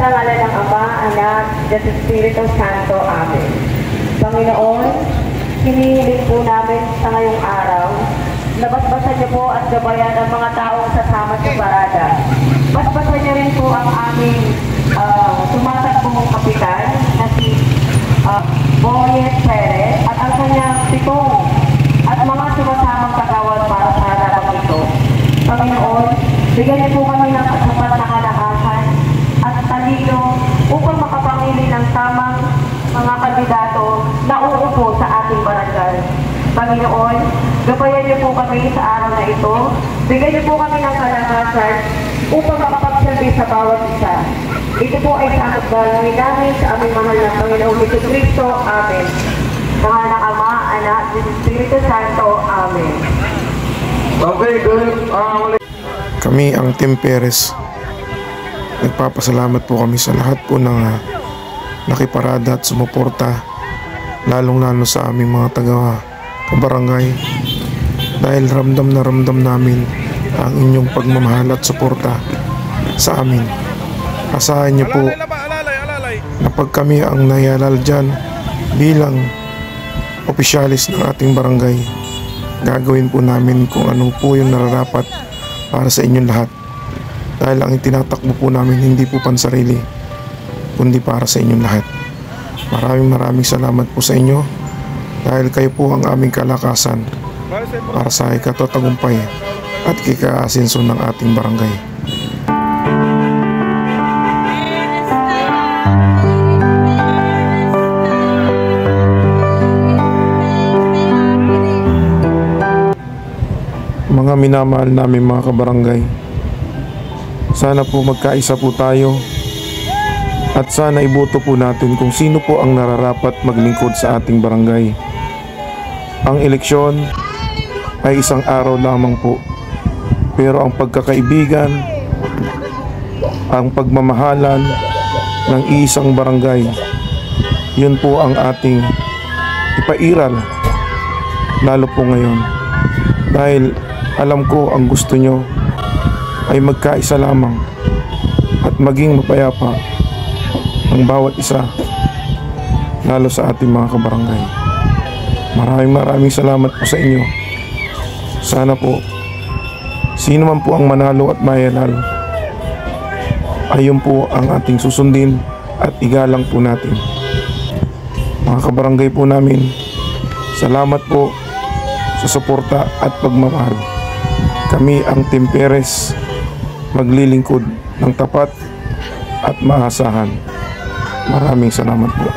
Sa ngalan ng Ama, Anak, at Espiritu Santo. Amen. Panginoon, hinihiling po namin sa ngayong araw, nabasbasan niyo po at gabayan ang mga taong sasama sa parada. Basbasan niyo rin po ang aming tumatakbong kapitan na si Boyet Perez at ang kanyang pitong at mga sumasamang kagawad para sa harapang ito. Panginoon, bigyan niyo po kami ng katapat na kalakasan at talino upang makapamili ng tamang mga kandidato na uupo sa ating barangay. Panginoon, gabayan niyo po kami sa araw na ito. Bigyan niyo po kami ng kalakasan upang makapagsilbi sa bawat isa. Ito po ay sa dalangin namin sa aming mahal na Panginoong Jesucristo. Amen. Mahal ng Ama, Anak, at Espiritu Santo. Amen. Okay, good. Kami ang Team Perez. Nagpapasalamat po kami sa lahat po ng nakiparada at sumuporta, lalong-lalo sa aming mga taga-kabarangay, dahil ramdam na ramdam namin ang inyong pagmamahal at suporta sa amin. Asahan niyo po na pag kami ang nayalal dyan bilang opisyalis ng ating barangay, gagawin po namin kung ano po yung nararapat para sa inyong lahat. Dahil ang itinatakbo po namin hindi po pansarili, kundi para sa inyong lahat. Maraming salamat po sa inyo, dahil kayo po ang aming kalakasan para sa ikatatagumpay at kikaasenso ng ating barangay. Mga minamahal namin mga kabarangay, sana po magkaisa po tayo at sana iboto po natin kung sino po ang nararapat maglingkod sa ating barangay. Ang eleksyon ay isang araw lamang po, pero ang pagkakaibigan, ang pagmamahalan ng isang barangay, yun po ang ating ipairal, lalo po ngayon. Dahil alam ko ang gusto nyo ay magkaisa lamang at maging mapayapa ang bawat isa, lalo sa ating mga kabarangay. Maraming salamat po sa inyo. Sana po sino man po ang manalo at mayalal, ayun po ang ating susundin at igalang po natin. Mga kabarangay po namin, salamat po sa suporta at pagmamahal. Kami ang Team Perez, maglilingkod ng tapat at maasahan. Maraming salamat po.